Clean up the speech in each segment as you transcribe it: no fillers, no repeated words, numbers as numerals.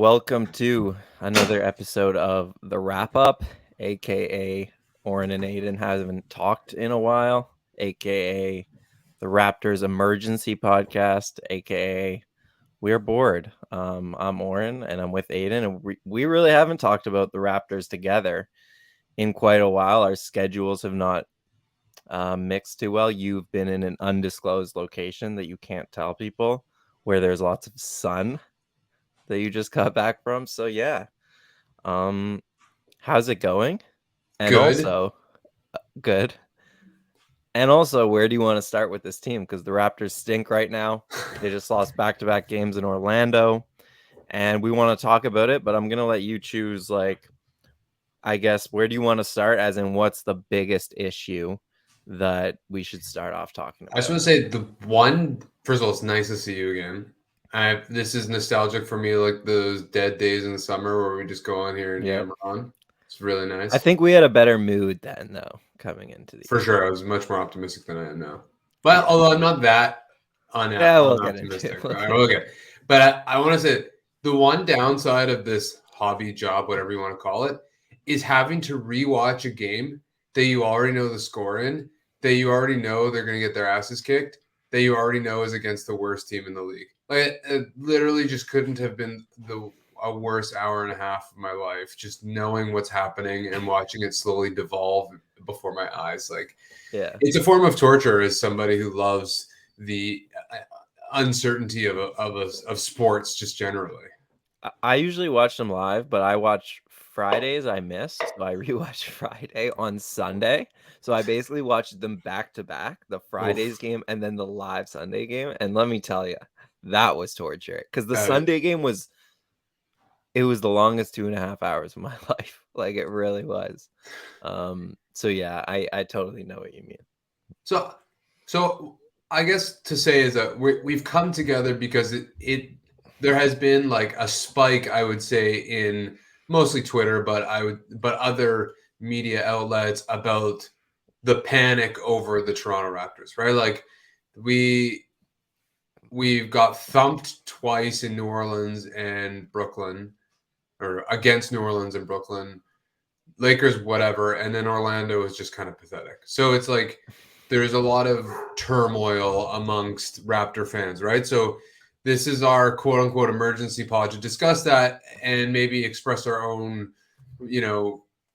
welcome to another episode of The Wrap Up, aka Oren and Adon haven't talked in a while, aka the Raptors Emergency Podcast, aka We're Bored. I'm Oren and I'm with Adon, and we really haven't talked about the Raptors together in quite a while. Our schedules have not mixed too well. You've been in an undisclosed location that you can't tell people, where there's lots of sun that you just got back from. So yeah, how's it going? And Good. also good. And also, where do you want to start with this team? Because the Raptors stink right now. They just lost back-to-back games in Orlando, and we want to talk about it, but I'm gonna let you choose. I guess, where do you want to start? As in, what's the biggest issue that we should start off talking about? I just want to say first of all, it's nice to see you again. This is nostalgic for me, like those dead days in the summer where we just go on here and yammer on. It's really nice. I think we had a better mood then, though, coming into the For sure. I was much more optimistic than I am now. But although I'm not that We'll optimistic. get Okay. But I want to say the one downside of this hobby job, whatever you want to call it, is having to rewatch a game that you already know the score in, that you already know they're going to get their asses kicked, that you already know is against the worst team in the league. Like, it literally just couldn't have been a worse hour and a half of my life, just knowing what's happening and watching it slowly devolve before my eyes. Like, yeah, it's a form of torture as somebody who loves the uncertainty of sports just generally. I usually watch them live, but I watch Fridays I missed, so I rewatched Friday on Sunday. So I basically watched them back to back, the Fridays game and then the live Sunday game. And let me tell you, that was torture, because the Sunday game was the longest 2.5 hours of my life. Like, it really was. So yeah, I totally know what you mean. So I guess to say is that we've come together because there has been like a spike, I would say, in mostly Twitter, but other media outlets about the panic over the Toronto Raptors, right? Like we've got thumped twice in New Orleans and Brooklyn, or against New Orleans and Brooklyn, Lakers, whatever, and then Orlando is just kind of pathetic. So it's like there's a lot of turmoil amongst Raptor fans, right? So this is our quote unquote emergency pod to discuss that and maybe express our own,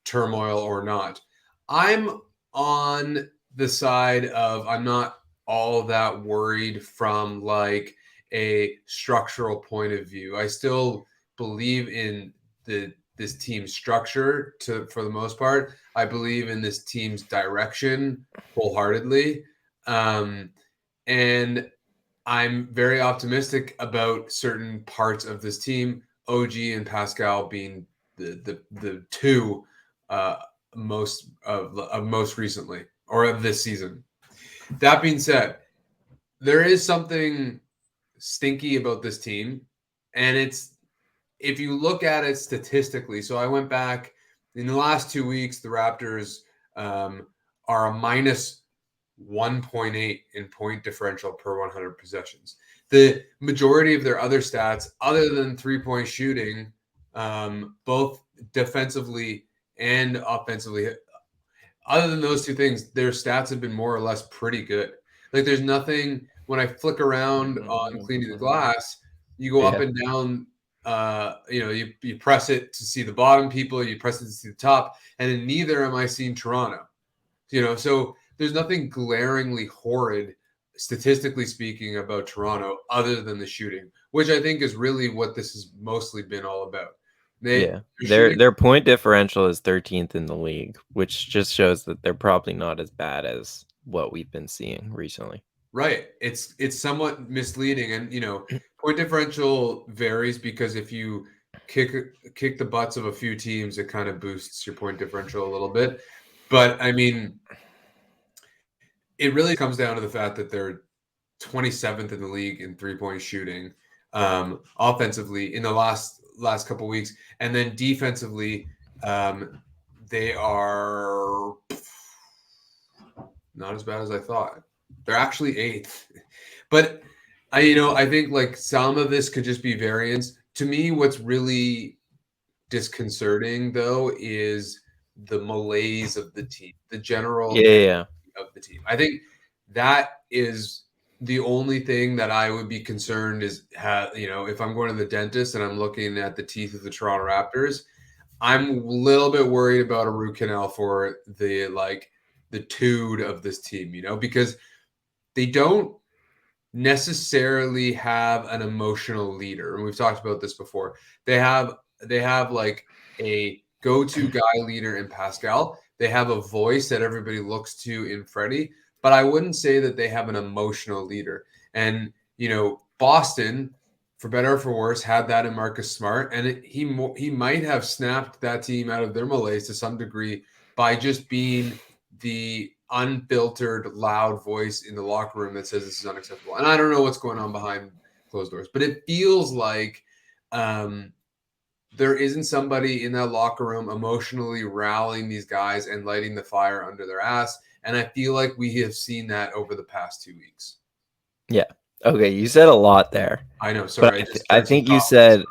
turmoil or not. I'm on the side of I'm not all that worried from like a structural point of view. I still believe in this team's structure for the most part. I believe in this team's direction wholeheartedly. And I'm very optimistic about certain parts of this team, OG and Pascal being the two most recently, or of this season. That being said, there is something stinky about this team, and it's, if you look at it statistically, so I went back in the last 2 weeks, the Raptors are a minus 1.8 in point differential per 100 possessions. The majority of their other stats, other than 3-point shooting, both defensively and offensively, other than those two things, their stats have been more or less pretty good. Like, there's nothing, when I flick around on cleaning the glass, you go up and down. You press it to see the bottom people, you press it to see the top, and then neither am I seeing Toronto. So there's nothing glaringly horrid, statistically speaking, about Toronto other than the shooting, which I think is really what this has mostly been all about. Their point differential is 13th in the league, which just shows that they're probably not as bad as what we've been seeing recently. Right. It's somewhat misleading, and point differential varies because if you kick the butts of a few teams, it kind of boosts your point differential a little bit. But I mean, it really comes down to the fact that they're 27th in the league in 3-point shooting, offensively in the last couple of weeks, and then defensively, they are not as bad as I thought. They're actually 8th, but I think like some of this could just be variance to me, what's really disconcerting though is the malaise of the team, the general Yeah. of the team. I think that is the only thing that I would be concerned is, if I'm going to the dentist and I'm looking at the teeth of the Toronto Raptors, I'm a little bit worried about a root canal for the tude of this team, because they don't necessarily have an emotional leader. And we've talked about this before. They have like a go-to guy leader in Pascal. They have a voice that everybody looks to in Freddie, but I wouldn't say that they have an emotional leader. And Boston, for better or for worse, had that in Marcus Smart, and he might have snapped that team out of their malaise to some degree by just being the unfiltered, loud voice in the locker room that says this is unacceptable. And I don't know what's going on behind closed doors, but it feels like there isn't somebody in that locker room emotionally rallying these guys and lighting the fire under their ass. And I feel like we have seen that over the past 2 weeks. Yeah. Okay, you said a lot there. I know. Sorry, I think you said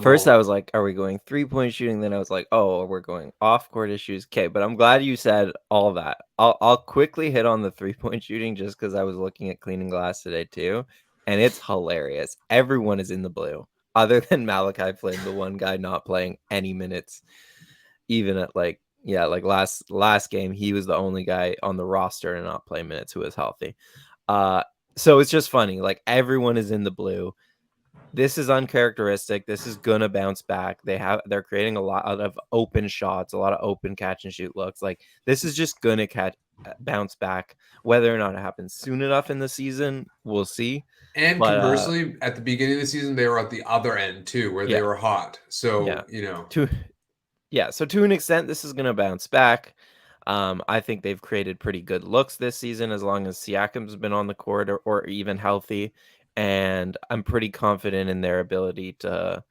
first I was like, are we going 3-point shooting? Then I was like, oh, we're going off court issues. Okay, but I'm glad you said all that. I'll quickly hit on the 3-point shooting just because I was looking at cleaning glass today too, and it's hilarious. Everyone is in the blue, other than Malachi Flynn, the one guy not playing any minutes, even at last game, he was the only guy on the roster to not play minutes who was healthy. So it's just funny. Like everyone is in the blue. This is uncharacteristic. This is gonna bounce back. They're creating a lot of open shots, a lot of open catch and shoot looks. Like this is just gonna bounce back. Whether or not it happens soon enough in the season, we'll see. And conversely, at the beginning of the season, they were at the other end too, where they were hot. So so to an extent, this is gonna bounce back. I think they've created pretty good looks this season as long as Siakam's been on the court or even healthy. And I'm pretty confident in their ability to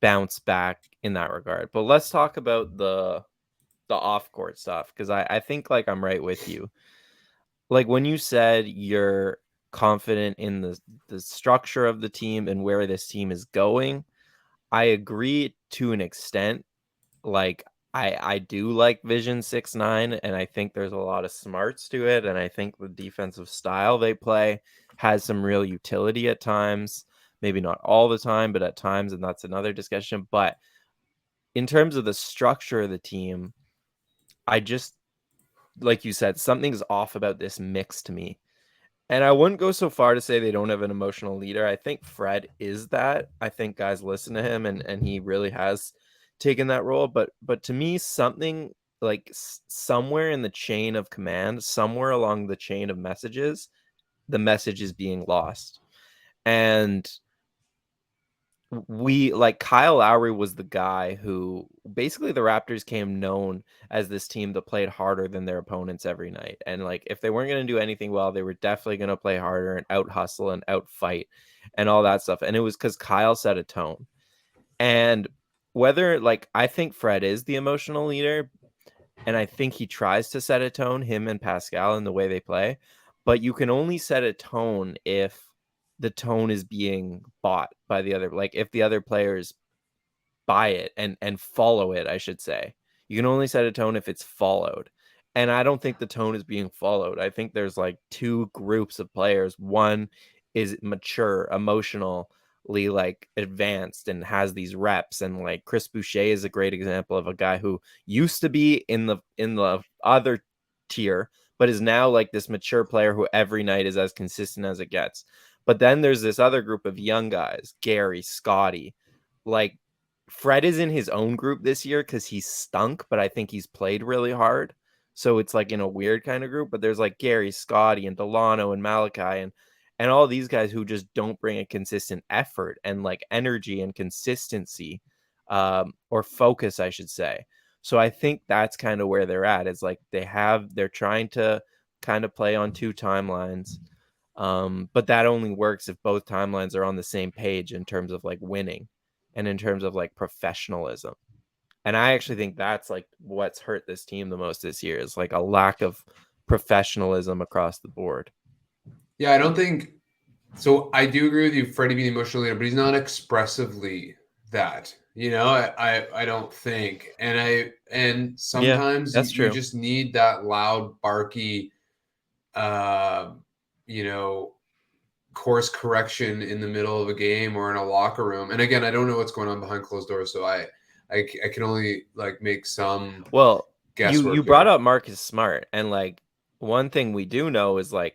bounce back in that regard. But let's talk about the off-court stuff, because I think like I'm right with you. Like when you said you're confident in the structure of the team and where this team is going, I agree to an extent. Like I do like Vision 6-9, and I think there's a lot of smarts to it, and I think the defensive style they play has some real utility at times. Maybe not all the time, but at times, and that's another discussion. But in terms of the structure of the team, I just, like you said, something's off about this mix to me. And I wouldn't go so far to say they don't have an emotional leader. I think Fred is that. I think guys listen to him, and he really has taken that role. But to me, something like somewhere in the chain of command, somewhere along the chain of messages, the message is being lost. And Kyle Lowry was the guy who basically the Raptors came known as this team that played harder than their opponents every night. And like if they weren't going to do anything well, they were definitely going to play harder and out hustle and out fight and all that stuff. And it was because Kyle set a tone. And whether I think Fred is the emotional leader, and I think he tries to set a tone, him and Pascal, in the way they play, but you can only set a tone if the tone is being bought by the other, like if the other players buy it and follow it, I should say. You can only set a tone if it's followed. And I don't think the tone is being followed. I think there's like two groups of players. One is mature, emotionally like advanced and has these reps, and like Chris Boucher is a great example of a guy who used to be in the other tier but is now like this mature player who every night is as consistent as it gets. But then there's this other group of young guys, Gary, Scottie. Like Fred is in his own group this year because he's stunk, but I think he's played really hard. So it's like in a weird kind of group. But there's like Gary, Scottie, and Delano and Malachi and all these guys who just don't bring a consistent effort and like energy and consistency, or focus, I should say. So I think that's kind of where they're at. It's like they're trying to kind of play on two timelines. But that only works if both timelines are on the same page in terms of like winning and in terms of like professionalism. And I actually think that's like what's hurt this team the most this year, is like a lack of professionalism across the board. Yeah, I don't think so. I do agree with you, Freddie being the emotional leader, but he's not expressively that. I don't think, and sometimes that's you true. just need that loud, barky, you know, course correction in the middle of a game or in a locker room. And again, I don't know what's going on behind closed doors, so I can only like make some Well, you guesswork brought there. up Marcus Smart, and like one thing we do know is Fred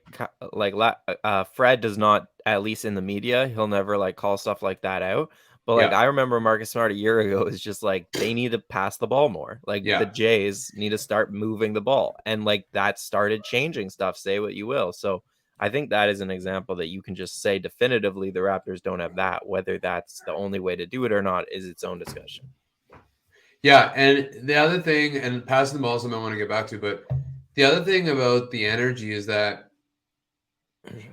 does not, at least in the media, he'll never like call stuff like that out. But like Yeah, I remember Marcus Smart a year ago is just like they need to pass the ball more. Like the yeah. Jays need to start moving the ball, and like that started changing stuff. Say what you will. So I think that is an example that you can just say definitively the Raptors don't have that. Whether that's the only way to do it or not is its own discussion. Yeah, and the other thing, and passing the ball is something I want to get back to, but the other thing about the energy is that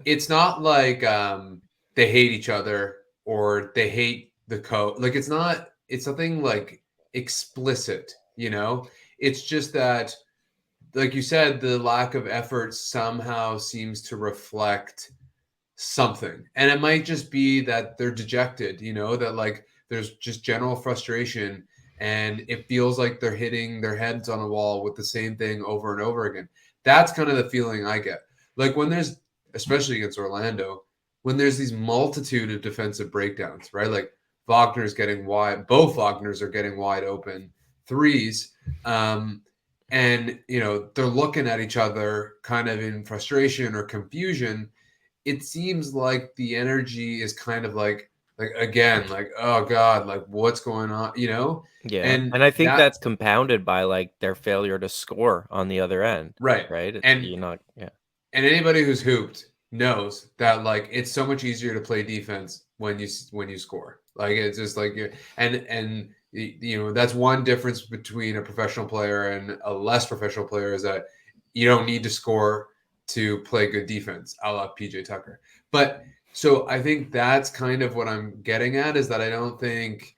it's not like they hate each other or they hate the coach. Like it's nothing like explicit, It's just that, like you said, the lack of effort somehow seems to reflect something. And it might just be that they're dejected, that like there's just general frustration and it feels like they're hitting their heads on a wall with the same thing over and over again. That's kind of the feeling I get. Like when there's, especially against Orlando, when there's these multitude of defensive breakdowns, right? Like Wagner's getting wide, both Wagners are getting wide open threes. And they're looking at each other kind of in frustration or confusion. It seems like the energy is kind of like again, like, oh God, like what's going on, Yeah, And and I think that that's compounded by, like, their failure to score on the other end, right. right? And You're not yeah. and anybody who's hooped knows that like it's so much easier to play defense when you score. Like it's just like that's one difference between a professional player and a less professional player, is that you don't need to score to play good defense, a la PJ Tucker. But so I think that's kind of what I'm getting at, is that I don't think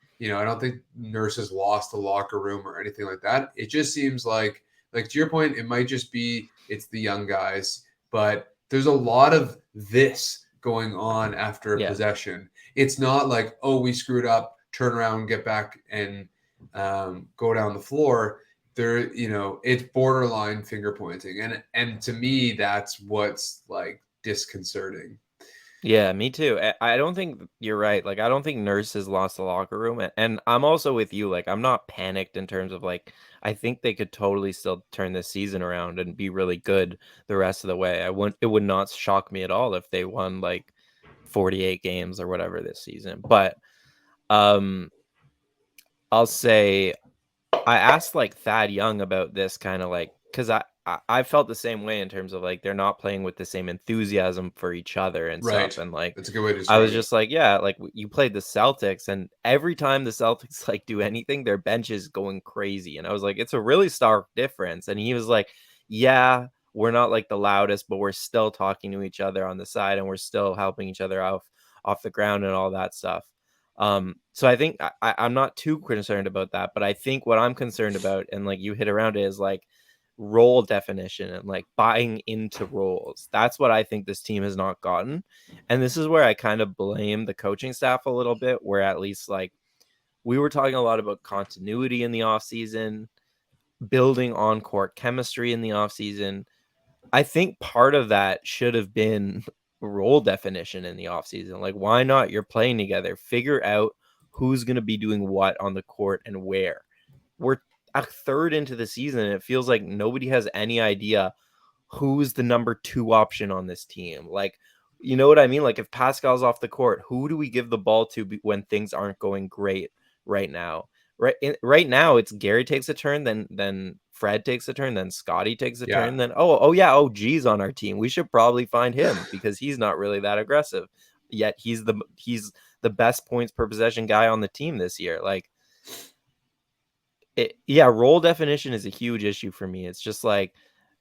Nurse has lost the locker room or anything like that. It just seems like to your point, it might just be it's the young guys, but there's a lot of this going on after a Yeah. possession. It's not like, oh, we screwed up, turn around, get back, and go down the floor. There, it's borderline finger pointing, and to me, that's what's like disconcerting. Yeah, me too. I don't think you're right. Like, I don't think Nurse has lost the locker room, and I'm also with you. Like, I'm not panicked in terms of like I think they could totally still turn this season around and be really good the rest of the way. It would not shock me at all if they won like 48 games or whatever this season. But um I'll say I asked like Thad Young about this kind of like because I felt the same way in terms of like they're not playing with the same enthusiasm for each other and stuff. Right. And like That's a good way to I was describe it. just like, yeah, like you played the Celtics, and every time the Celtics like do anything, their bench is going crazy. And I was like, it's a really stark difference. And he was like, yeah, we're not like the loudest, but we're still talking to each other on the side, and we're still helping each other off the ground and all that stuff. So I think I'm not too concerned about that, but I think what I'm concerned about, and like you hit around it, is like role definition and like buying into roles. That's what I think this team has not gotten. And this is where I kind of blame the coaching staff a little bit, where at least like we were talking a lot about continuity in the offseason, building on court chemistry in the offseason. I think part of that should have been role definition in the offseason. Like, why not? You're playing together. Figure out who's going to be doing what on the court and where. We're a third into the season, and it feels like nobody has any idea who's the number 2 option on this team. Like, you know what I mean? Like, if Pascal's off the court, who do we give the ball to when things aren't going great right now? Right now, it's Gary takes a turn, then Fred takes a turn, then Scottie takes a Yeah. turn, then oh yeah, OG's on our team. We should probably find him because he's not really that aggressive. Yet he's the best points per possession guy on the team this year. Like, role definition is a huge issue for me. It's just like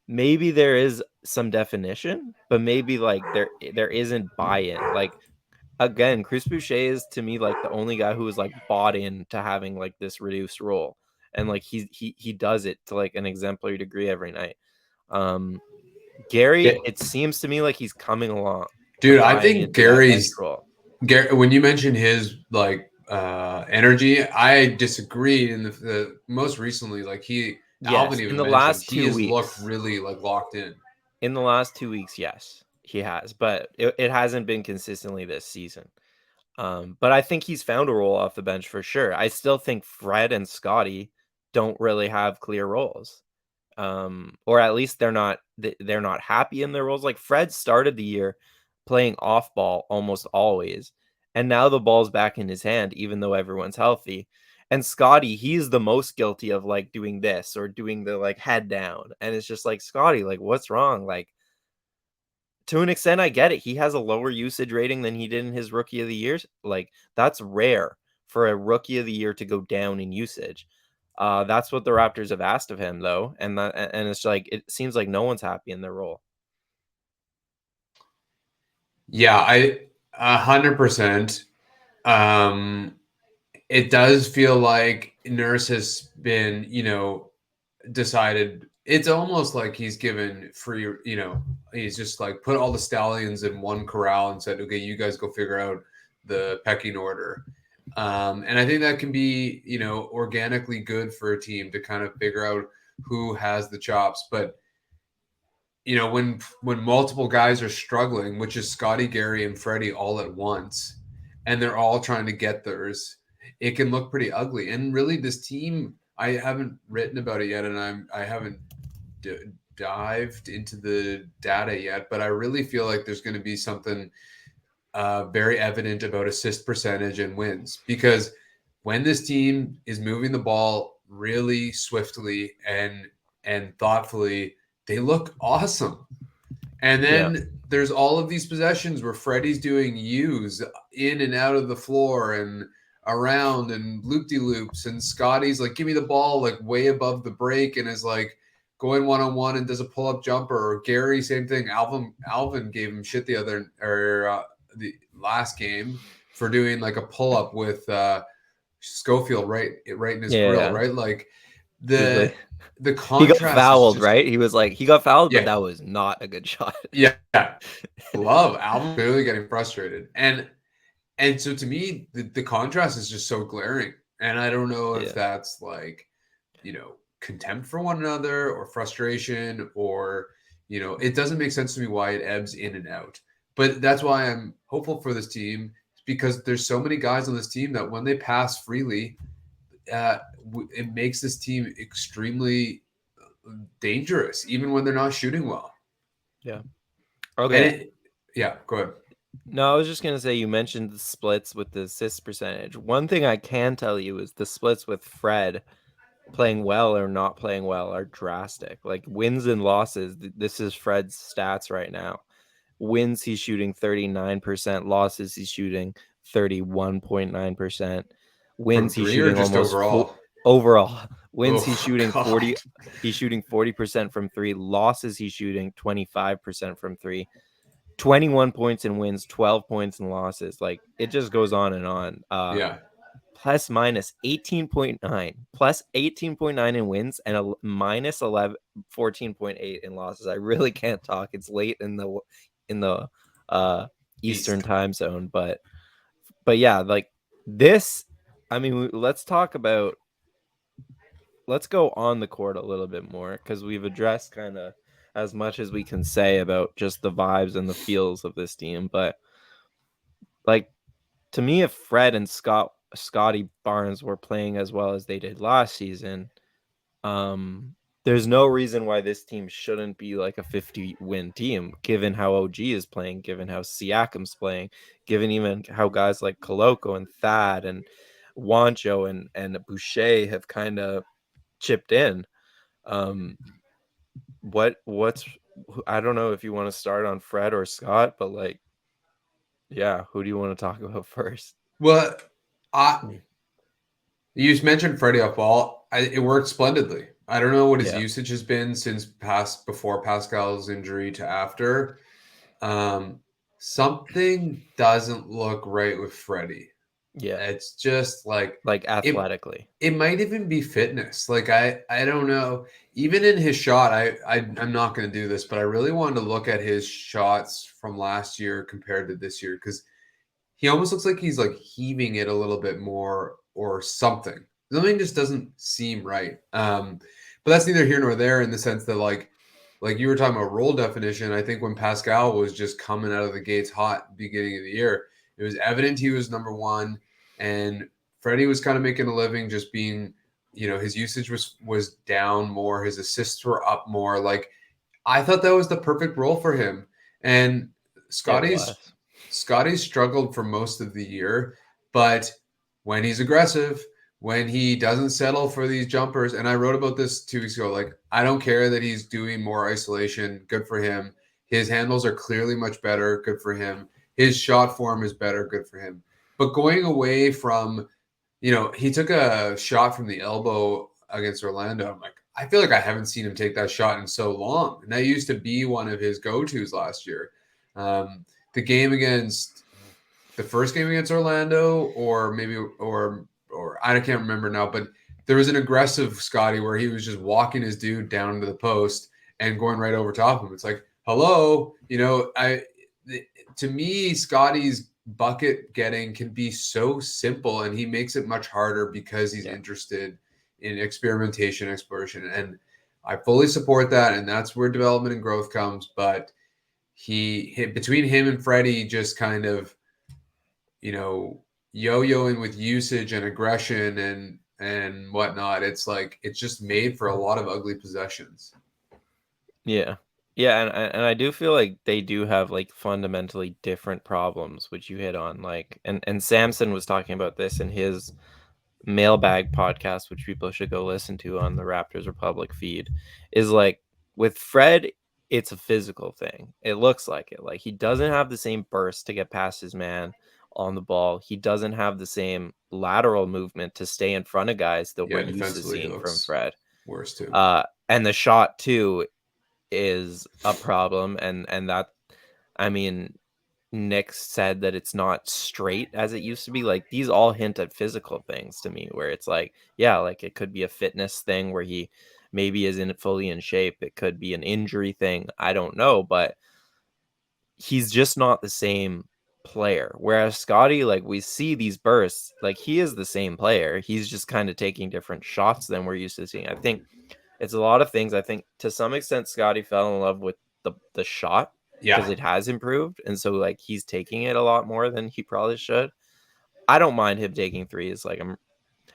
maybe there is some definition, but maybe like there isn't buy-in. Like again, Chris Boucher is to me like the only guy who is like bought in to having like this reduced role, and like he does it to like an exemplary degree every night. Yeah. Gary, it seems to me like he's coming along to Dude, I buying think into that bench Gary's role. Gary, when you mention his like energy. I disagreed in the most recently. Like Alvin Yes, in even the mentioned, last he 2 has looked weeks. really like locked in. In the last 2 weeks, yes, he has, but it hasn't been consistently this season. But I think he's found a role off the bench for sure. I still think Fred and Scottie don't really have clear roles. Or at least they're not happy in their roles. Like Fred started the year playing off ball almost always, and now the ball's back in his hand, even though everyone's healthy. And Scottie, he's the most guilty of like doing this or doing the like head down, and it's just like Scottie, like what's wrong? Like to an extent, I get it. He has a lower usage rating than he did in his rookie of the year. Like that's rare for a rookie of the year to go down in usage. That's what the Raptors have asked of him, though, and it's like it seems like no one's happy in their role. Yeah, 100%. It does feel like Nurse has been, decided. It's almost like he's given free, he's just like put all the stallions in one corral and said, okay, you guys go figure out the pecking order. And I think that can be, organically good for a team to kind of figure out who has the chops. But when multiple guys are struggling, which is Scotty, Gary, and Freddie all at once, and they're all trying to get theirs, it can look pretty ugly. And really, this team, I haven't written about it yet, and I haven't dived into the data yet, but I really feel like there's going to be something very evident about assist percentage and wins, because when this team is moving the ball really swiftly and thoughtfully, they look awesome. And Yeah, then there's all of these possessions where Freddie's doing U's in and out of the floor and around and loop-de-loops, and Scotty's like, give me the ball like way above the break and is like going one-on-one and does a pull-up jumper. Or Gary, same thing. Alvin gave him shit the last game for doing like a pull-up with Schofield right in his grill, yeah. right? Like He was the like, the he got contrast is fouled, just right? He was like, he got fouled, but yeah, that was not a good shot. yeah. Love Alvin clearly getting frustrated. And so to me, the contrast is just so glaring. And I don't know if Yeah, that's like, contempt for one another or frustration or, it doesn't make sense to me why it ebbs in and out. But that's why I'm hopeful for this team, because there's so many guys on this team that when they pass freely, it makes this team extremely dangerous, even when they're not shooting well. yeah. And Okay. yeah, go ahead. No, I was just gonna say you mentioned the splits with the assist percentage. One thing I can tell you is the splits with Fred playing well or not playing well are drastic. Like wins and losses. This is Fred's stats right now. Wins, he's shooting 39%. Losses, he's shooting 31.9%. From Wins, he's three or shooting just almost overall? overall. Wins, he's Oh shooting 40. God. He's shooting 40% from three. Losses, he's shooting 25% from three. 21 points in wins, 12 points in losses. Like it just goes on and on. Yeah. Plus minus 18.9, plus 18.9 in wins and a minus 11 14.8 in losses. I really can't talk. It's late in the uh Eastern East. time zone, but yeah, like this, I mean, let's go on the court a little bit more, because we've addressed kind of as much as we can say about just the vibes and the feels of this team. But like, to me, if Fred and Scottie Barnes were playing as well as they did last season, there's no reason why this team shouldn't be like a 50-win team, given how OG is playing, given how Siakam's playing, given even how guys like Koloko and Thad and Wancho and Boucher have kind of chipped in. Um, what's I don't know if you want to start on Fred or Scott, but like, yeah, who do you want to talk about first? Well, you mentioned Freddie off ball. It worked splendidly. I don't know what his Yeah, usage has been since before Pascal's injury to after. Um, Something doesn't look right with Freddie. yeah, It's just like like it. athletically. It might even be fitness. Like I don't know. Even in his shot, I'm not going to do this, but I really wanted to look at his shots from last year compared to this year, because he almost looks like he's like heaving it a little bit more or something. Something just doesn't seem right. But that's neither here nor there in the sense that like you were talking about role definition. I think when Pascal was just coming out of the gates hot beginning of the year, it was evident he was number one, and Freddie was kind of making a living just being, his usage was down more, his assists were up more. Like I thought that was the perfect role for him. And It Scotty's was. Scotty's struggled for most of the year, but when he's aggressive, when he doesn't settle for these jumpers, and I wrote about this 2 weeks ago, like I don't care that he's doing more isolation, good for him. His handles are clearly much better, good for him. His shot form is better, good for him. But going away from, he took a shot from the elbow against Orlando. I'm like, I feel like I haven't seen him take that shot in so long. And that used to be one of his go-tos last year. The game against the first game against Orlando, or maybe or I can't remember now, but there was an aggressive Scotty where he was just walking his dude down to the post and going right over top of him. It's like, hello, to me, Scotty's bucket getting can be so simple, and he makes it much harder because he's interested in experimentation, exploration, and I fully support that, and that's where development and growth comes. But between him and Freddie, just kind of, yo-yoing with usage and aggression and whatnot. It's like it's just made for a lot of ugly possessions. Yeah. Yeah, and I do feel like they do have like fundamentally different problems, which you hit on. Like, and Samson was talking about this in his mailbag podcast, which people should go listen to on the Raptors Republic feed. Is like with Fred, it's a physical thing. It looks like it. Like he doesn't have the same burst to get past his man on the ball. He doesn't have the same lateral movement to stay in front of guys that we're used to Defensively, he seeing from looks Fred. worse too. And the shot too is a problem, and that, I mean, Nick said that it's not straight as it used to be. Like these all hint at physical things to me, where it's like, yeah, like it could be a fitness thing where he maybe isn't fully in shape. It could be an injury thing. I don't know, but he's just not the same player. Whereas Scotty, like we see these bursts, like he is the same player. He's just kind of taking different shots than we're used to seeing. I think it's a lot of things. I think to some extent Scotty fell in love with the shot because it has improved, and so like he's taking it a lot more than he probably should. I don't mind him taking threes. Like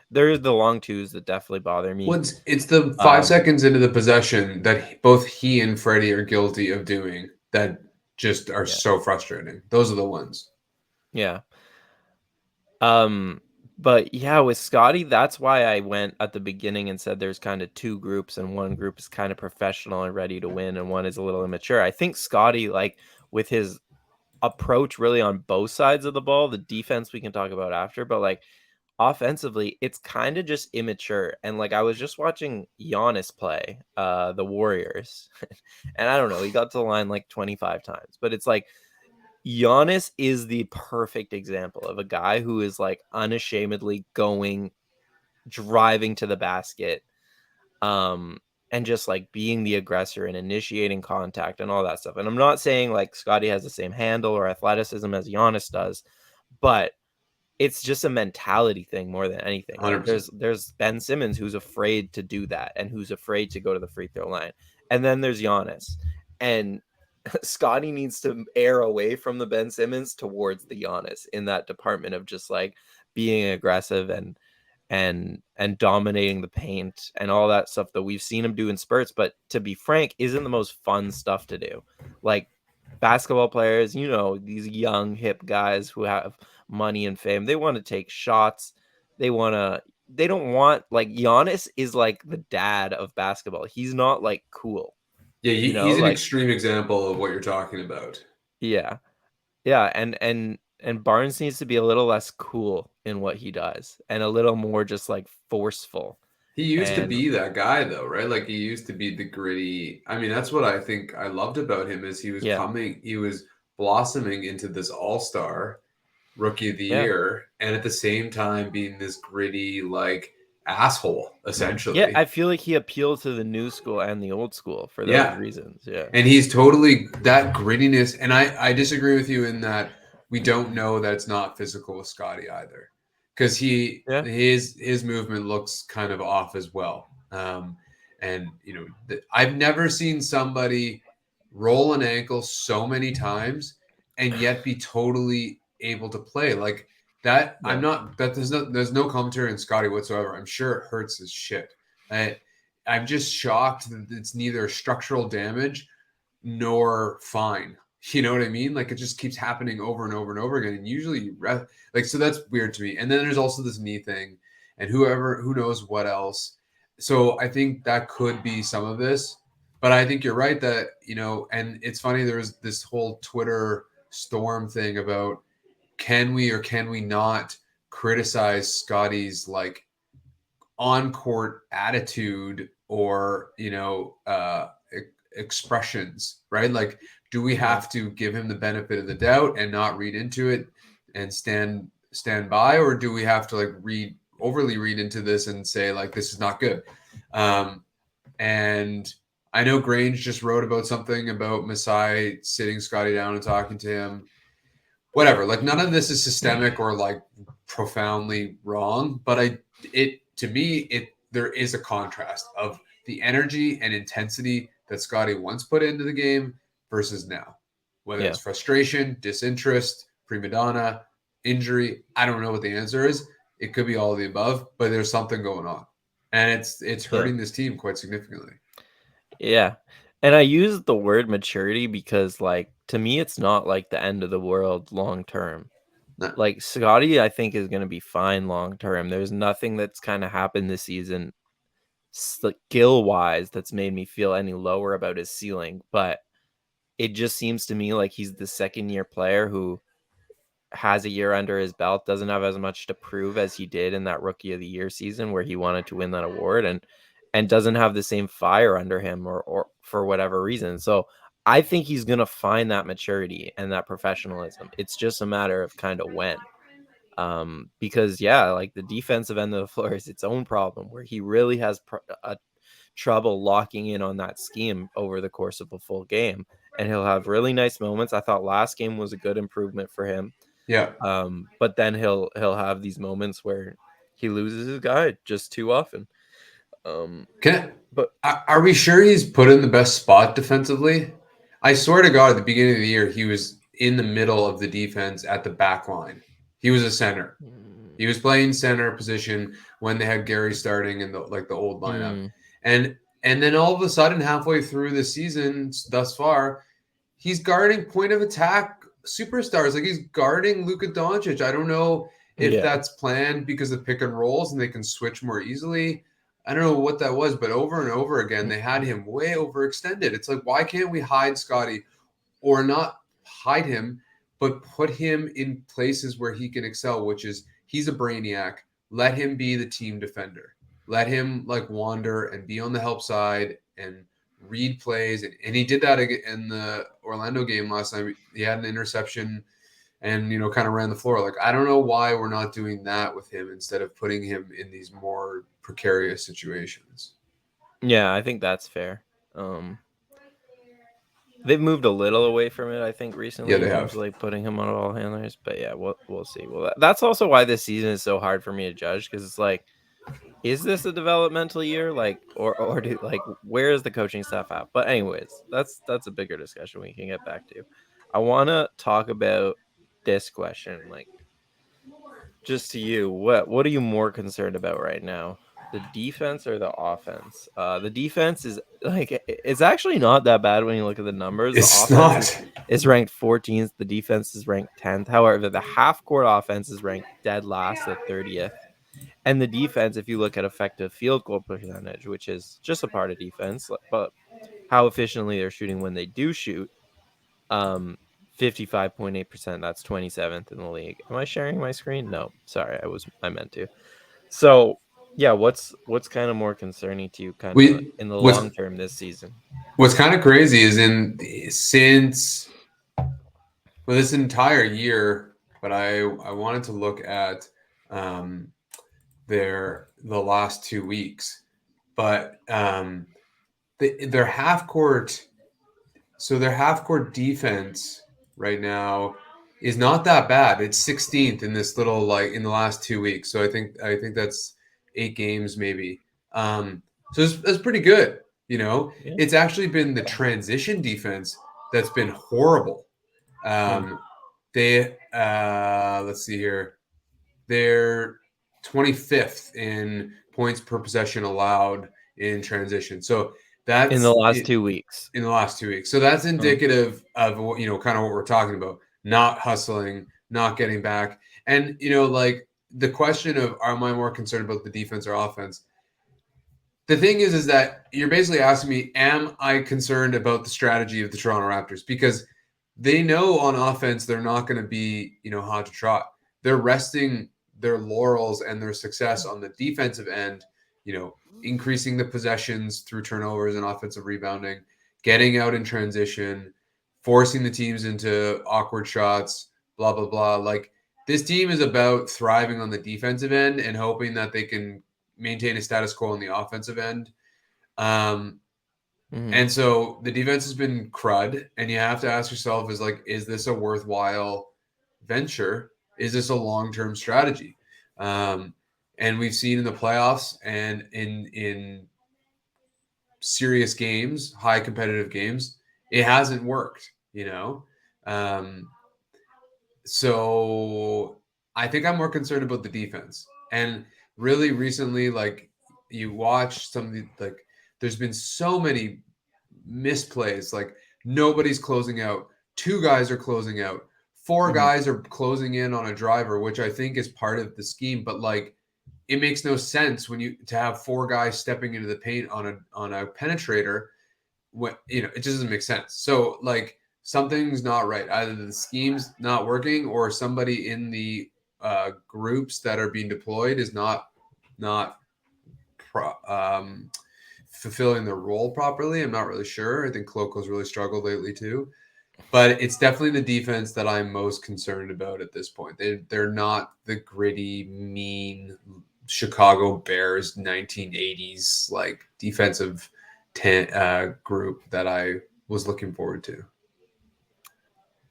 there's the long twos that definitely bother me. Well, it's the 5 seconds into the possession that both he and Freddie are guilty of doing that just are so frustrating. Those are the ones. Yeah. But yeah, with Scotty, that's why I went at the beginning and said there's kind of two groups, and one group is kind of professional and ready to win, and one is a little immature. I think Scotty, like with his approach really on both sides of the ball, the defense we can talk about after, but like offensively, it's kind of just immature. And like I was just watching Giannis play the Warriors, and I don't know, he got to the line like 25 times, but it's like Giannis is the perfect example of a guy who is like unashamedly driving to the basket, and just like being the aggressor and initiating contact and all that stuff. And I'm not saying like Scotty has the same handle or athleticism as Giannis does, but it's just a mentality thing more than anything. Like 100%. there's Ben Simmons who's afraid to do that and who's afraid to go to the free throw line. And then there's Giannis. And Scotty needs to err away from the Ben Simmons towards the Giannis in that department of just like being aggressive and dominating the paint and all that stuff that we've seen him do in spurts, but to be frank, isn't the most fun stuff to do. Like basketball players, these young hip guys who have money and fame, they want to take shots. They don't want, like, Giannis is like the dad of basketball. He's not like cool. Yeah, he's an like extreme example of what you're talking about. yeah. Yeah, and Barnes needs to be a little less cool in what he does and a little more just like forceful. He used to And be that guy though, right? Like he used to be the gritty. I mean, that's what I think I loved about him is he was blossoming into this all-star rookie of the year, and at the same time being this gritty like asshole essentially. Yeah, I feel like he appealed to the new school and the old school for those reasons. Yeah. And he's totally that grittiness, and I disagree with you in that we don't know that it's not physical with Scottie either, because Yeah. his movement looks kind of off as well. And I've never seen somebody roll an ankle so many times and yet be totally able to play like that. Yeah. There's no commentary on Scottie whatsoever. I'm sure it hurts his shit. I'm just shocked that it's neither structural damage nor fine. You know what I mean? Like it just keeps happening over and over and over again. And usually so that's weird to me. And then there's also this knee thing and who knows what else. So I think that could be some of this. But I think you're right that, and it's funny, there was this whole Twitter storm thing about can we or can we not criticize Scottie's like on court attitude or expressions, right? Like, do we Yeah. have to give him the benefit of the doubt and not read into it and stand by, or do we have to like overly read into this and say like this is not good? And I know Grange just wrote about something about Masai sitting Scottie down and talking to him. Whatever, like none of this is systemic or like profoundly wrong, but to me there is a contrast of the energy and intensity that Scottie once put into the game versus now. Whether Yeah. it's frustration, disinterest, prima donna, injury, I don't know what the answer is. It could be all of the above, but there's something going on, and it's Yeah. hurting this team quite significantly. Yeah. And I use the word maturity because, like, to me, it's not like the end of the world long term. No. Like, Scottie, I think, is going to be fine long term. There's nothing that's kind of happened this season, skill wise, that's made me feel any lower about his ceiling. But it just seems to me like he's the second year player who has a year under his belt, doesn't have as much to prove as he did in that Rookie of the Year season where he wanted to win that award, and doesn't have the same fire under him or for whatever reason. So I think he's going to find that maturity and that professionalism. It's just a matter of kind of when. Because like the defensive end of the floor is its own problem where he really has trouble locking in on that scheme over the course of a full game. And he'll have really nice moments. I thought last game was a good improvement for him. Yeah. But then he'll have these moments where he loses his guy just too often. But Are we sure he's put in the best spot defensively? I swear to God, at the beginning of the year, he was in the middle of the defense at the back line. He was a center. He was playing center position when they had Gary starting in the old lineup. And then all of a sudden, halfway through the season thus far, he's guarding point of attack superstars. Like he's guarding Luka Doncic. I don't know if that's planned because of pick and rolls and they can switch more easily. I don't know what that was, but over and over again, they had him way overextended. It's like, why can't we hide Scottie or not hide him, but put him in places where he can excel, which is he's a brainiac. Let him be the team defender. Let him like wander and be on the help side and read plays. And he did that in the Orlando game last time. He had an interception and kind of ran the floor. Like I don't know why we're not doing that with him instead of putting him in these more precarious situations. Yeah, I think that's fair. They've moved a little away from it, I think, recently Yeah, in they terms have. of like putting him on ball handlers. But yeah, we'll see. Well, that's also why this season is so hard for me to judge because it's like, is this a developmental year? Like, or do like where is the coaching staff at? But anyways, that's a bigger discussion we can get back to. I want to talk about this question, like just to you, what are you more concerned about right now? The defense or the offense? The defense is like it's actually not that bad when you look at the numbers. The It's offense not. is ranked 14th. The defense is ranked 10th. However, the half court offense is ranked dead last at 30th. And the defense, if you look at effective field goal percentage, which is just a part of defense, but how efficiently they're shooting when they do shoot, 55.8%. That's 27th in the league. Am I sharing my screen? No, sorry, I meant to. So yeah, what's kind of more concerning to you, kind of We in the what's long term this season? what's kind of crazy is since this entire year, but I wanted to look at um, the last 2 weeks, but their half court. So their half court defense right now is not that bad. It's 16th in this little like in the last 2 weeks. So I think that's 8 games maybe. So it's pretty good. Yeah. It's actually been the transition defense that's been horrible. Hmm. They let's see here. They're 25th in points per possession allowed in transition. So In the that's last it, 2 weeks. in the last 2 weeks. So that's Huh. indicative of kind of what we're talking about. Not hustling, not getting back. And like the question of am I more concerned about the defense or offense? The thing is that you're basically asking me, am I concerned about the strategy of the Toronto Raptors? Because they know on offense they're not going to be, hot to trot. They're resting their laurels and their success on the defensive end, increasing the possessions through turnovers and offensive rebounding, getting out in transition, forcing the teams into awkward shots, blah, blah, blah. Like this team is about thriving on the defensive end and hoping that they can maintain a status quo on the offensive end. Um, Hmm. and so the defense has been crud, and you have to ask yourself, is this a worthwhile venture? Is this a long-term strategy? Um, and we've seen in the playoffs and in serious games, high competitive games, it hasn't worked. Um, so I think I'm more concerned about the defense. And really recently, like you watch some of the like, there's been so many misplays. Like nobody's closing out. Two guys are closing out. Four Hmm. guys are closing in on a driver, which I think is part of the scheme. But like, it makes no sense when you to have four guys stepping into the paint on a penetrator. When it just doesn't make sense. So like something's not right. Either the scheme's not working, or somebody in the groups that are being deployed is not fulfilling their role properly. I'm not really sure. I think Cloco's really struggled lately too. But it's definitely the defense that I'm most concerned about at this point. They're not the gritty, mean Chicago Bears 1980s like defensive group that I was looking forward to.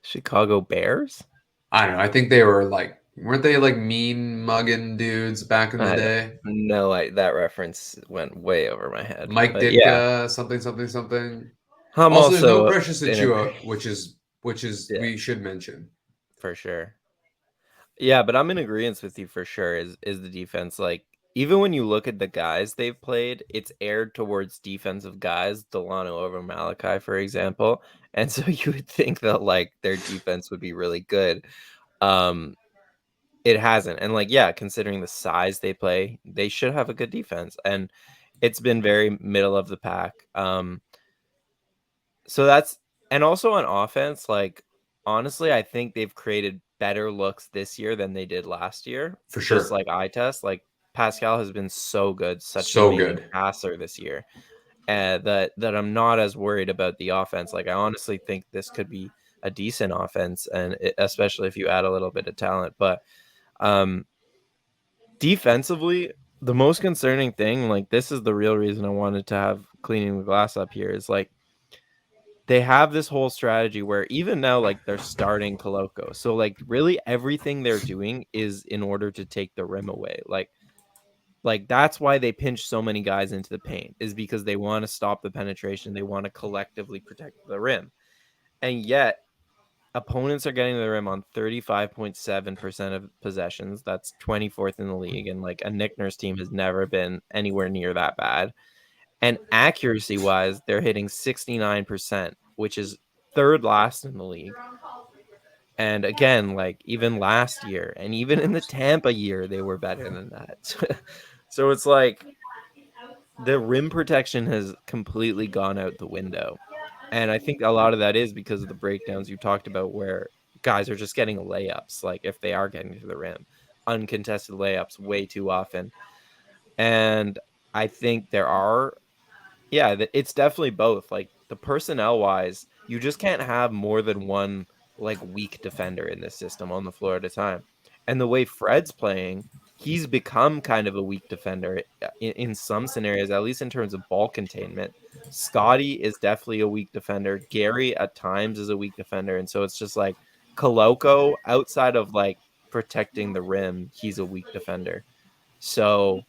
Chicago Bears? I don't know. I think they were like, weren't they like mean mugging dudes back in the I don't day? know. That reference went way over my head. Mike But yeah, Ditka, something, something, something. I'm Also, there's no also Precious in agree. Achua, which is Yeah, we should mention for sure. Yeah, but I'm in agreement with you for sure. Is the defense like even when you look at the guys they've played, it's aired towards defensive guys, Delano over Malachi, for example. And so you would think that like their defense would be really good. Um, it hasn't. And like, yeah, considering the size they play, they should have a good defense. And it's been very middle of the pack. So that's and also on offense, like honestly, I think they've created better looks this year than they did last year. for Just sure. like eye test, like Pascal has been so good, such an So amazing good. passer this year, and that I'm not as worried about the offense. Like I honestly think this could be a decent offense, and especially if you add a little bit of talent. But um, defensively, the most concerning thing, like this is the real reason I wanted to have cleaning the glass up here, is like they have this whole strategy where even now, like they're starting Coloco. So like really everything they're doing is in order to take the rim away. Like that's why they pinch so many guys into the paint is because they want to stop the penetration. They want to collectively protect the rim. And yet opponents are getting to the rim on 35.7% of possessions. That's 24th in the league. And like a Nick Nurse team has never been anywhere near that bad. And accuracy wise, they're hitting 69%, which is third last in the league. And again, like even last year and even in the Tampa year, they were better than that. So it's like the rim protection has completely gone out the window. And I think a lot of that is because of the breakdowns you talked about where guys are just getting layups, like if they are getting to the rim, uncontested layups way too often. And I think there are yeah, it's definitely both. Like the personnel wise, you just can't have more than one like weak defender in this system on the floor at a time. And the way Fred's playing, he's become kind of a weak defender in some scenarios, at least in terms of ball containment. Scottie is definitely a weak defender. Gary at times is a weak defender, and so it's just like Koloko, outside of like protecting the rim, he's a weak defender. So,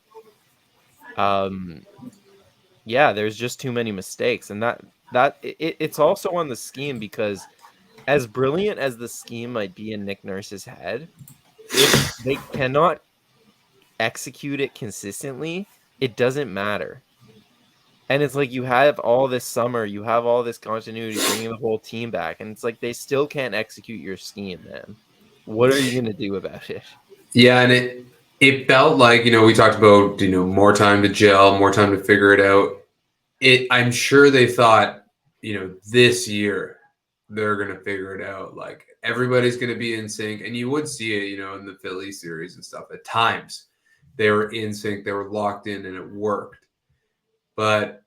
yeah, there's just too many mistakes, and it's also on the scheme because as brilliant as the scheme might be in Nick Nurse's head, if they cannot execute it consistently, it doesn't matter. And it's like you have all this summer, you have all this continuity, bringing the whole team back, and it's like they still can't execute your scheme, man. What are you gonna do about it? Yeah, and it felt like, we talked about, more time to gel, more time to figure it out. I'm sure they thought, this year they're going to figure it out. Like everybody's going to be in sync. And you would see it, in the Philly series and stuff. At times they were in sync, they were locked in, and it worked. But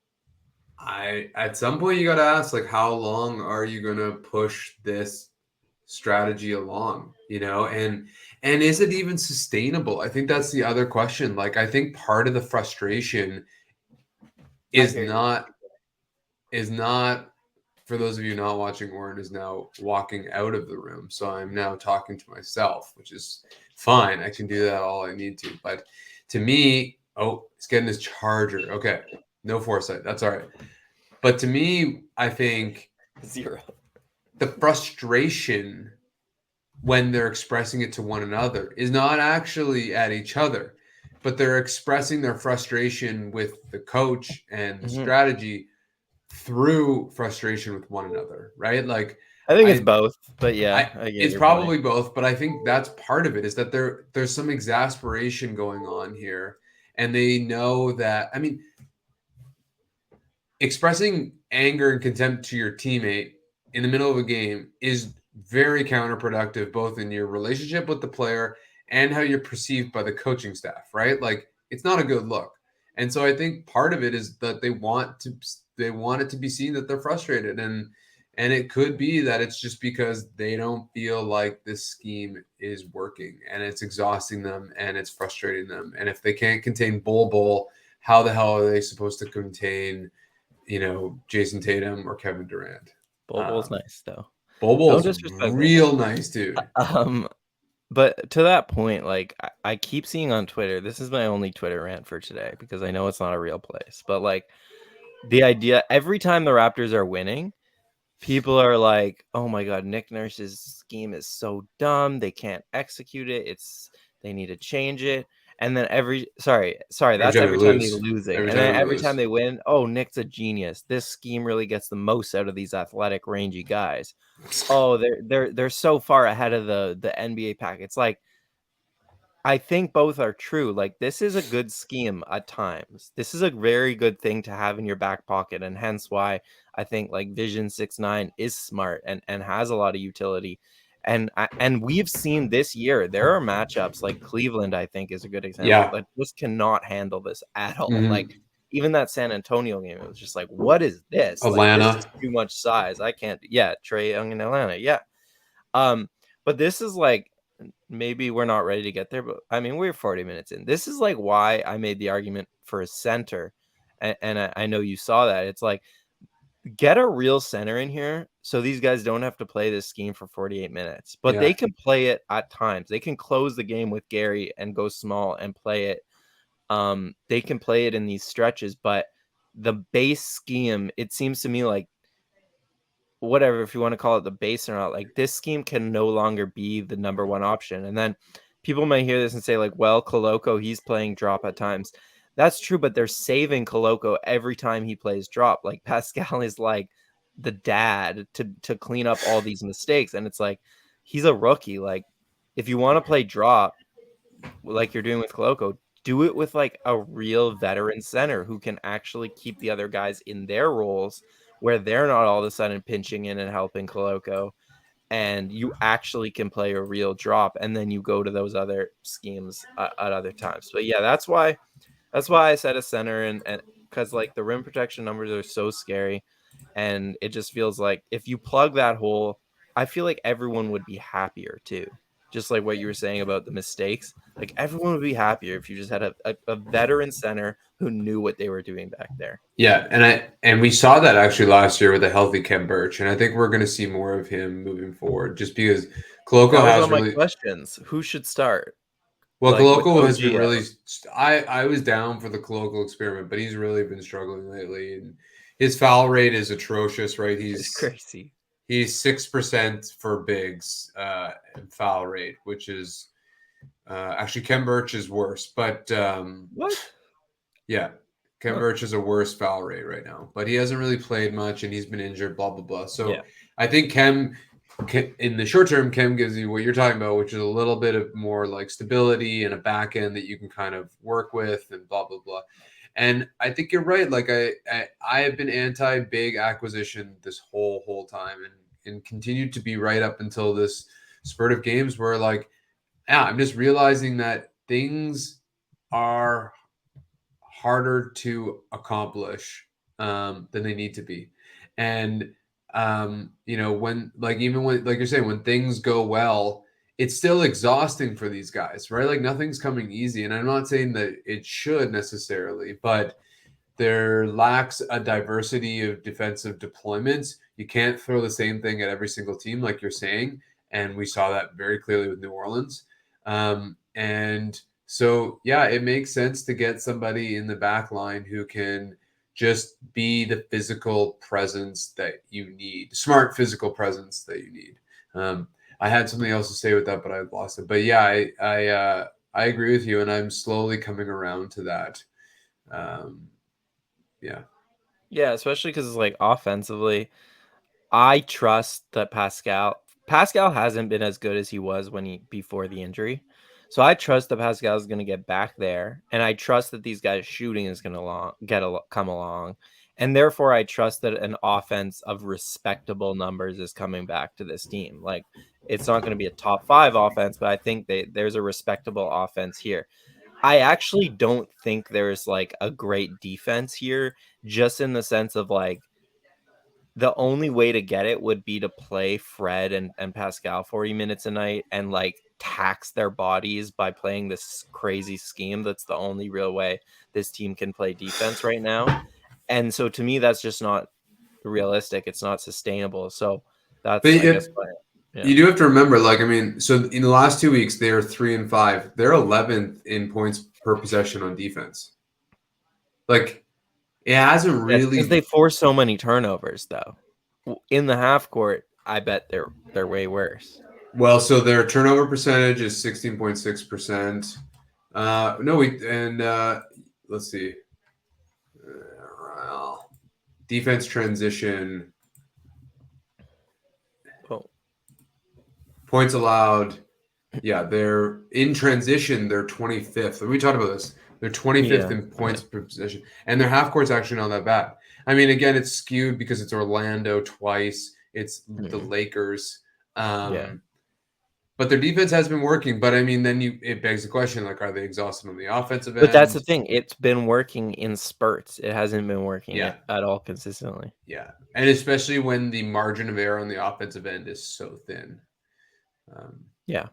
at some point you got to ask, like, how long are you going to push this strategy along, and is it even sustainable? I think that's the other question. Like, I think part of the frustration is not for those of you not watching, Oren is now walking out of the room, so I'm now talking to myself, which is fine. I can do that all I need to. But to me, he's getting his charger. Okay, no foresight, that's all right. But to me, I think 0. the frustration when they're expressing it to one another is not actually at each other, but they're expressing their frustration with the coach and the strategy through frustration with one another, right? Like, I think it's both, but yeah, it's probably both, but I think that's part of it, is that there's some exasperation going on here, and they know that, I mean, expressing anger and contempt to your teammate in the middle of a game is very counterproductive, both in your relationship with the player and how you're perceived by the coaching staff, right? Like, it's not a good look. And so I think part of it is that they want it to be seen that they're frustrated, and it could be that it's just because they don't feel like this scheme is working, and it's exhausting them and it's frustrating them. And if they can't contain Bol, how the hell are they supposed to contain, Jason Tatum or Kevin Durant? Bol's nice though. Bol's real nice, dude. But to that point, like I keep seeing on Twitter, this is my only Twitter rant for today because I know it's not a real place, but like the idea every time the Raptors are winning, people are like, "Oh my God, Nick Nurse's scheme is so dumb. They can't execute it. They need to change it." And then sorry, that's every time they're losing. And then every time they win, "Oh, Nick's a genius. This scheme really gets the most out of these athletic, rangy guys. Oh, they're so far ahead of the NBA pack." It's like, I think both are true. Like, this is a good scheme at times. This is a very good thing to have in your back pocket, and hence why I think like Vision 6-9 is smart and has a lot of utility. And we've seen this year there are matchups like Cleveland, I think, is a good example that just cannot handle this at all. Like even that San Antonio game, it was just like, what is this? Atlanta. Like, this is too much size. I can't. Yeah, Trae Young in Atlanta. Yeah. But this is like, maybe we're not ready to get there, but I mean, we're 40 minutes in. This is like why I made the argument for a center. And I know you saw that. It's like, get a real center in here so these guys don't have to play this scheme for 48 minutes, but they can play it at times. They can close the game with Gary and go small and play it. They can play it in these stretches, but the base scheme, it seems to me like, whatever, if you want to call it the base or not, like this scheme can no longer be the number one option. And then people might hear this and say like, well, Koloko, he's playing drop at times. That's true, but they're saving Koloko every time he plays drop. Like Pascal is like the dad to clean up all these mistakes. And it's like, he's a rookie. Like, if you want to play drop like you're doing with Koloko, do it with like a real veteran center who can actually keep the other guys in their roles where they're not all of a sudden pinching in and helping Koloko, and you actually can play a real drop, and then you go to those other schemes at other times. But yeah, that's why I said a center, and because like the rim protection numbers are so scary, and it just feels like if you plug that hole, I feel like everyone would be happier too. Just like what you were saying about the mistakes, like everyone would be happier if you just had a veteran center who knew what they were doing back there. Yeah, and we saw that actually last year with a healthy Kem Birch, and I think we're going to see more of him moving forward, just because Koloko That was has all my really questions. Who should start? well. Like with Koloko has been OG really. out. I was down for the Koloko experiment, but he's really been struggling lately, and his foul rate is atrocious. Right, It's crazy. he's 6% for bigs in foul rate, which is actually Ken Birch is worse, but What? yeah, Ken Huh. Birch is a worse foul rate right now, but he hasn't really played much and he's been injured, blah, blah, blah. So Yeah. I think Kem, in the short term, Kem gives you what you're talking about, which is a little bit of more like stability and a back end that you can kind of work with and blah, blah, blah. And I think you're right. Like I have been anti big acquisition this whole time and continued to be right up until this spurt of games where like, yeah, I'm just realizing that things are harder to accomplish than they need to be. And when like even when like you're saying, when things go well, it's still exhausting for these guys, right? Like nothing's coming easy. And I'm not saying that it should necessarily, but there lacks a diversity of defensive deployments. You can't throw the same thing at every single team, like you're saying. And we saw that very clearly with New Orleans. And so, yeah, it makes sense to get somebody in the back line who can just be the physical presence that you need, smart physical presence that you need. I had something else to say with that, but I lost it. But yeah, I agree with you, and I'm slowly coming around to that. Yeah. Yeah, especially because it's like offensively, I trust that Pascal hasn't been as good as he was when he before the injury. So I trust that Pascal is going to get back there, and I trust that these guys shooting is going to come along, and therefore I trust that an offense of respectable numbers is coming back to this team. Like it's not going to be a top 5 offense, but I think there's a respectable offense here. I actually don't think there's like a great defense here, just in the sense of like the only way to get it would be to play Fred and Pascal 40 minutes a night and like tax their bodies by playing this crazy scheme. That's the only real way this team can play defense right now. And so to me, that's just not realistic. It's not sustainable. So But that's, I guess, why. Yeah. you do have to remember, like, I mean, so in the last 2 weeks, they are 3-5. They're 11th in points per possession on defense. Like, it hasn't That's because really. they force so many turnovers, though. In the half court, I bet they're way worse. Well, so their turnover percentage is 16.6%. No, let's see. Well, defense transition, Oh, points allowed. Yeah, they're in transition. They're 25th. We talked about this. They're 25th yeah. in points per possession, and their half court's actually not that bad. I mean, again, it's skewed because it's Orlando twice. It's the Mhm. Lakers. Yeah. But their defense has been working. But I mean, then it begs the question: like, are they exhausted on the offensive But that's the end? thing. It's been working in spurts. It hasn't been working Yeah, at all consistently. yeah, and especially when the margin of error on the offensive end is so thin. Um, Yeah.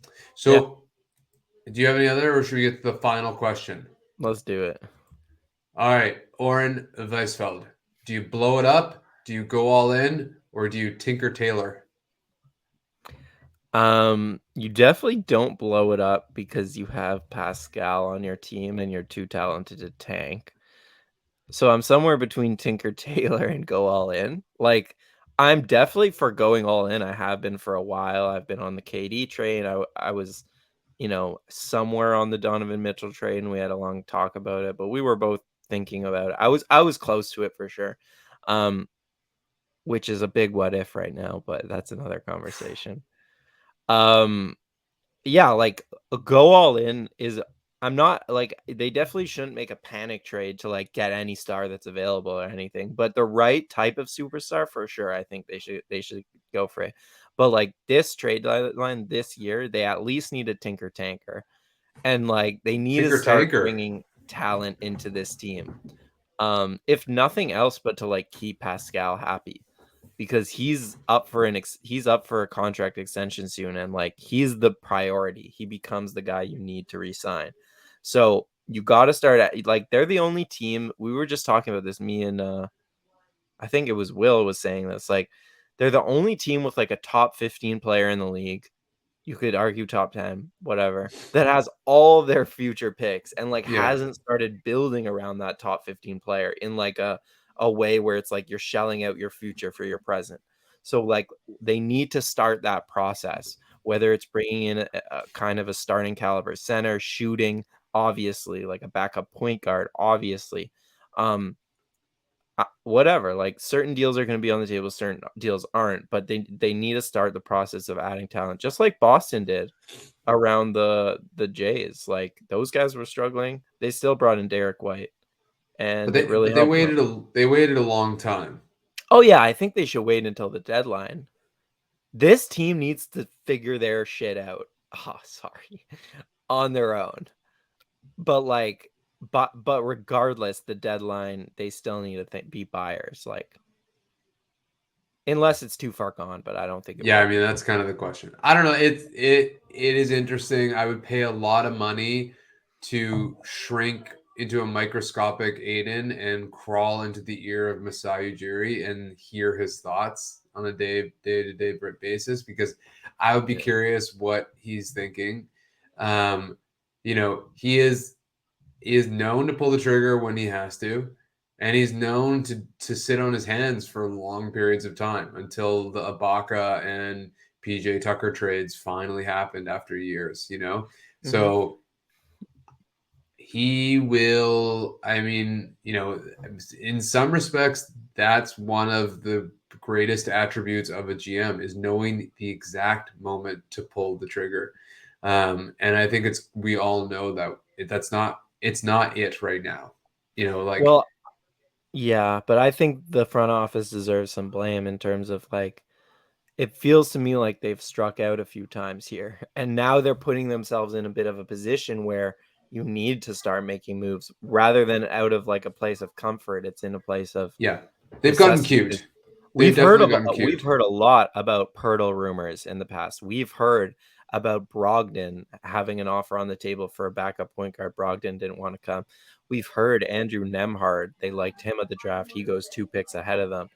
Yeah. so, do you have any other, or should we get to the final question? Let's do it. All right, Oren Weisfeld. Do you blow it up? Do you go all in, or do you tinker tailor? You definitely don't blow it up because you have Pascal on your team and you're too talented to tank. So I'm somewhere between Tinker Tailor and go all in. Like I'm definitely for going all in. I have been for a while. I've been on the KD train. I was, somewhere on the Donovan Mitchell train. We had a long talk about it, but we were both thinking about it. I was close to it for sure. Um, which is a big what if right now, but that's another conversation. Um, yeah, like, go all in is I'm not like, they definitely shouldn't make a panic trade to, like, get any star that's available or anything, but the right type of superstar, for sure, I think they should go for it. But, like, this trade line this year, they at least need a tinker tanker, and, like, they need to Tinker start tanker. bringing talent into this team. If nothing else but to, like, keep Pascal happy because he's up for a contract extension soon, and like he's the priority. He becomes the guy you need to resign. So you got to start at like they're the only team. We were just talking about this. Me and I think it was Will was saying this. Like they're the only team with like a top 15 player in the league. you could argue top 10, whatever, that has all their future picks and like Yeah. hasn't started building around that top 15 player in like a way where it's like you're shelling out your future for your present. So like they need to start that process, whether it's bringing in a kind of a starting caliber center, shooting, obviously, like a backup point guard, obviously. Whatever, like certain deals are going to be on the table, certain deals aren't, but they need to start the process of adding talent, just like Boston did around the Jays. Like those guys were struggling, they still brought in Derek White, But and it they really but they helped them. waited a long time. Oh yeah, I think they should wait until the deadline. This team needs to figure their shit out. Oh, sorry, on their own. But like, but regardless, the deadline, they still need to be buyers. Like, unless it's too far gone, but I don't think it Yeah, I will mean be. that's kind of the question. I don't know. It is interesting. I would pay a lot of money to shrink into a microscopic Adon and crawl into the ear of Masai Ujiri and hear his thoughts on a day-to-day basis, because I would be Yeah. curious what he's thinking. Um, he is known to pull the trigger when he has to, and he's known to sit on his hands for long periods of time until the Ibaka and PJ Tucker trades finally happened after years. Mhm. So he will. I mean, in some respects, that's one of the greatest attributes of a GM is knowing the exact moment to pull the trigger. And I think we all know that it's not it right now. Like, Well, yeah, but I think the front office deserves some blame in terms of like it feels to me like they've struck out a few times here, and now they're putting themselves in a bit of a position where you need to start making moves rather than out of like a place of comfort. It's in a place of yeah, they've gotten necessity. cute. They've definitely gotten We've cute. heard a lot about Pirtle rumors in the past. We've heard about Brogdon having an offer on the table for a backup point guard. Brogdon didn't want to come. We've heard Andrew Nemhard. They liked him at the draft. He goes 2 picks ahead of them.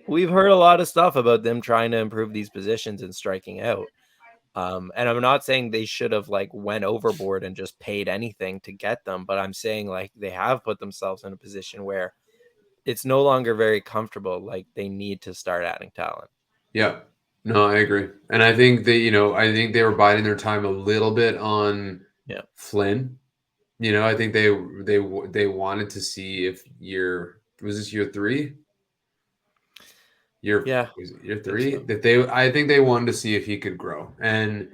We've heard a lot of stuff about them trying to improve these positions and striking out. And I'm not saying they should have like went overboard and just paid anything to get them, but I'm saying like they have put themselves in a position where it's no longer very comfortable. Like they need to start adding talent. Yeah, no, I agree, and I think they were biding their time a little bit on Yeah. Flynn. I think they wanted to see if was this year three? Yeah. Was it year I think three so. that I think they wanted to see if he could grow. And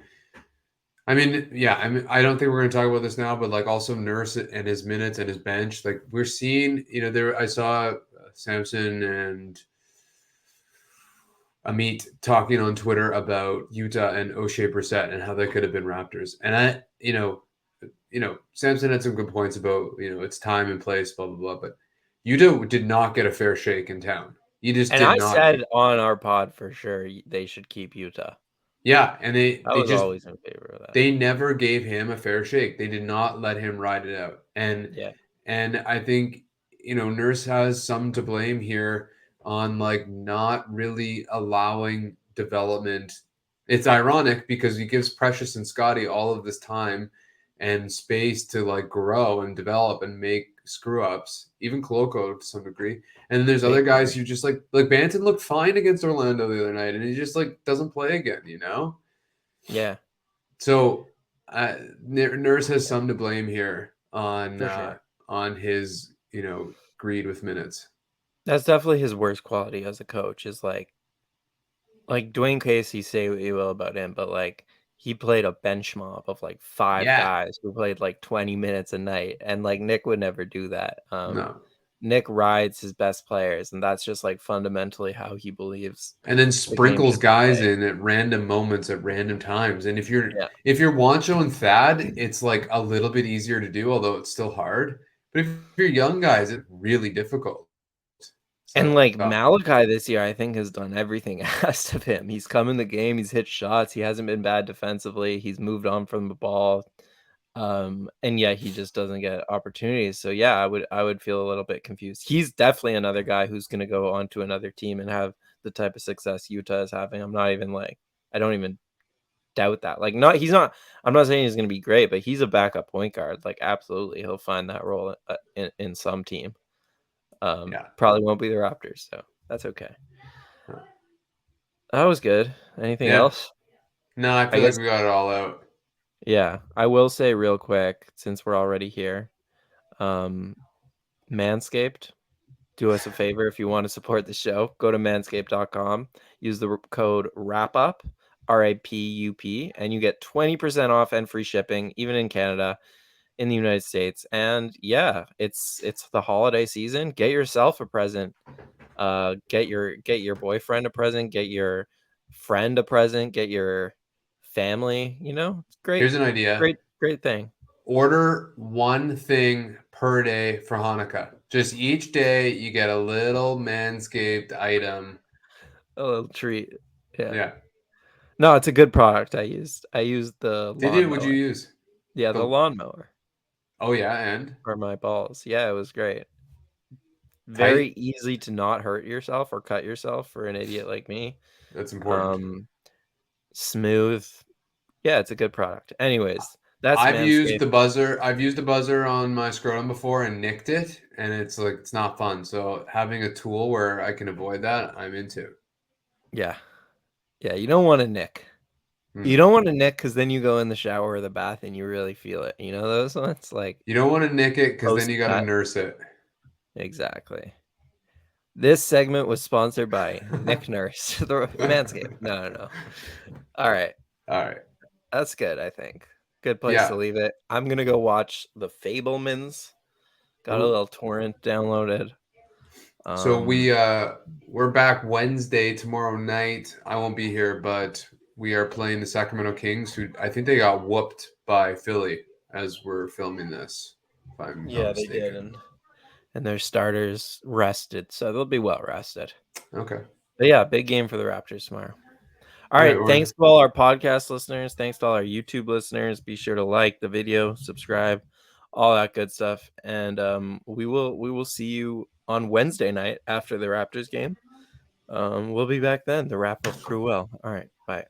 I mean, yeah, I mean, I don't think we're going to talk about this now, but like also Nurse and his minutes and his bench, like we're seeing, I saw Samson and Amit talking on Twitter about Utah and O'Shea Brissett and how they could have been Raptors. And Samson had some good points about, it's time and place, blah, blah, blah. But Utah did not get a fair shake in town. You just And did I not said get. on our pod for sure they should keep Utah. Yeah. And I was always in favor of that. they never gave him a fair shake. They did not let him ride it out. Yeah. And I think, Nurse has some to blame here on like not really allowing development. It's ironic because he gives Precious and Scotty all of this time and space to like grow and develop and make screw ups, even Koloko to some degree. And then there's other Big guys time. who just like Banton looked fine against Orlando the other night and he just like doesn't play again. Yeah, So Nurse has some to blame here for sure. on his greed with minutes. That's definitely his worst quality as a coach is like Dwayne Casey, say what you will about him, but like he played a bench mob of like 5 Yeah, guys who played like 20 minutes a night, and like Nick would never do that. no. Nick rides his best players, and that's just like fundamentally how he believes And then the game sprinkles should be guys played. in at random moments at random times. And Yeah. if you're Wancho and Thad, it's like a little bit easier to do, although it's still hard. But if you're young guys, it's really difficult. And So like Malachi this year, I think has done everything asked of him. He's come in the game, he's hit shots, he hasn't been bad defensively, he's moved on from the ball. And yet he just doesn't get opportunities. So yeah, I would feel a little bit confused. He's definitely another guy who's gonna go on to another team and have the type of success Utah is having. I'm not even like I don't even doubt that. Like, he's not. I'm not saying he's going to be great, but he's a backup point guard. Like, absolutely, he'll find that role in some team. Probably won't be the Raptors, so that's okay. That was good. Anything else? No, I feel like we got it all out. Yeah, I will say real quick, since we're already here, Manscaped, do us a favor if you want to support the show. Go to manscaped.com, use the code RAPUP, RAPUP, and you get 20% off and free shipping, even in Canada, in the United States. And yeah, it's the holiday season. Get yourself a present. Get your boyfriend a present. Get your friend a present. Get your family. It's great. Here's an idea. Great thing. Order one thing per day for Hanukkah. Just each day you get a little Manscaped item. A little treat. Yeah. No, it's a good product. I used the lawnmower. What'd you use? Yeah, the lawnmower. Oh yeah, and for my balls. Yeah, it was great. Very easy to not hurt yourself or cut yourself for an idiot like me. That's important. Smooth. Yeah, it's a good product. Anyways, that's I've used the buzzer on my scrotum before and nicked it, and it's not fun. So having a tool where I can avoid that, I'm into. Yeah. Yeah, you don't want to nick. You don't want to nick because then you go in the shower or the bath and you really feel it. You know those ones? Like, you don't want to nick it because then you got to nurse it. Exactly. This segment was sponsored by Nick Nurse, the Manscaped. No. All right. That's good, I think. Good place to leave it. I'm going to go watch The Fabelmans. Got a little torrent downloaded. So we're back Wednesday, tomorrow night. I won't be here, but we are playing the Sacramento Kings, who I think they got whooped by Philly as we're filming this, if I'm not mistaken. They did. And their starters rested, so they'll be well rested. Okay. But yeah, big game for the Raptors tomorrow. All right, thanks to all our podcast listeners. Thanks to all our YouTube listeners. Be sure to like the video, subscribe, all that good stuff. And we will see you on Wednesday night after the Raptors game. We'll be back then. The wrap-up crew will. All right, bye.